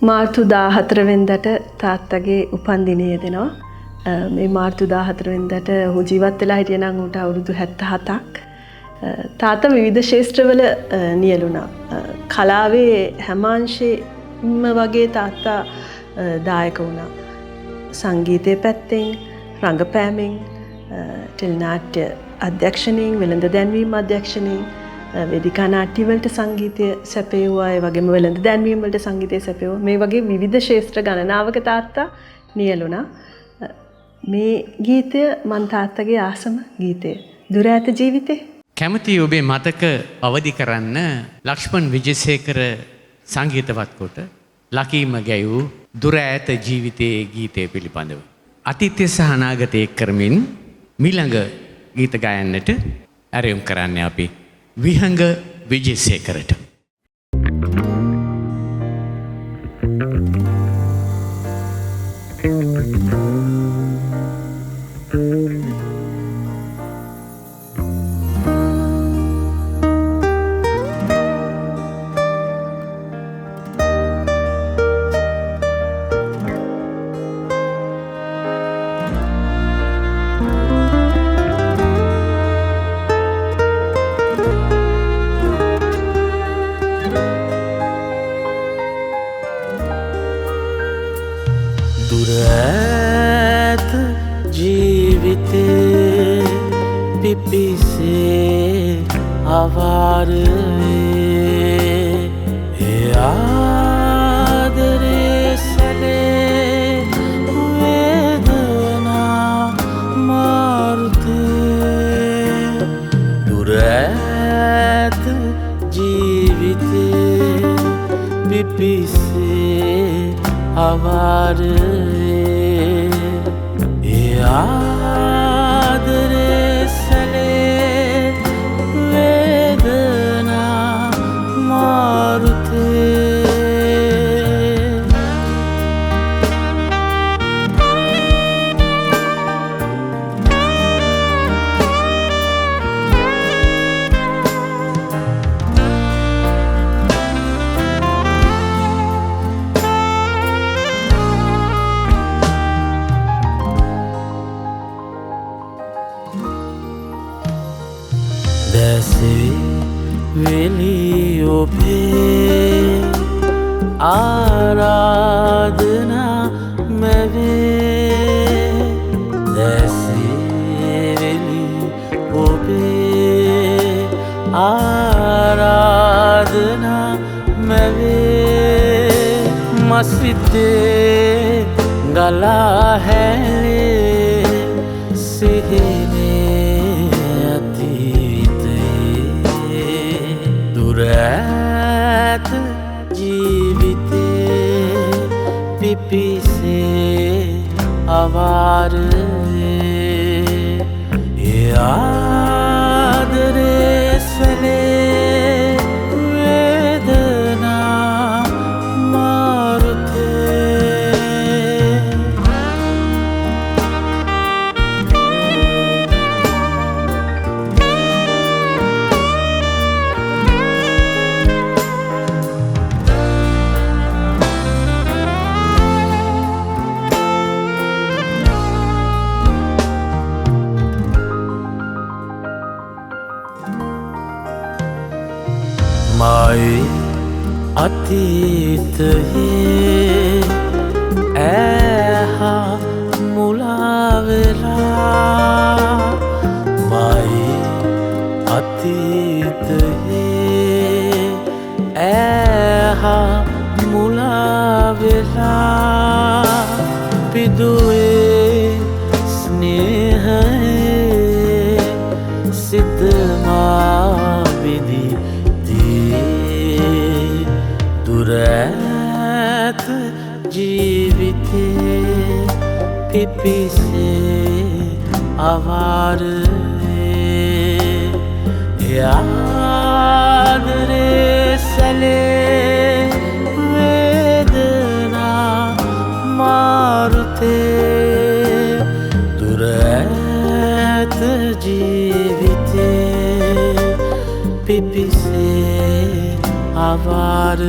මාර්තු 14 වෙනිදාට තාත්තගේ උපන්දිනය දෙනවා. මේ මාර්තු 14 වෙනිදාට ඔහු ජීවත් වෙලා හිටියේ නම් ඌට අවුරුදු 77ක්. තාත්තා විවිධ ක්ෂේත්‍රවල නියැලුණා. කලාවේ හැම අංශෙම වගේ තාත්තා දායක වුණා. සංගීතයේ පැත්තෙන්, රංගපෑමෙන්, ටෙලිනාට්‍ය අධ්‍යක්ෂණයෙන්, වෙළඳ දැන්වීම් අධ්‍යක්ෂණයෙන්, වේදිකා නාට්‍ය වලට සංගීතය සැපයුවා, ඒ වගේම වෙළඳ දැන්වීම් වලට සංගීතය සැපයුවා. මේ වගේ විවිධ ක්ෂේත්‍ර ගණනාවක තාත්තා නියැලුණා. මේ ගීතය මන් තාත්තගේ ආසම ගීතය. දුර ඈත ජීවිතේ. කැමති ඔබේ මතක අවදි කරන්න ලක්ෂ්මන් විජේසේකර සංගීතවත් කොට ලකීම ගැයූ දුර ඈත ජීවිතයේ ගීතය පිළිබඳව. අතීතය සහ අනාගතය එක් කරමින් මිළඟ ගීත ගායන්නට ඇරයුම් කරන්නේ අපි විහංග විජේසේකරට. पिपी से आवार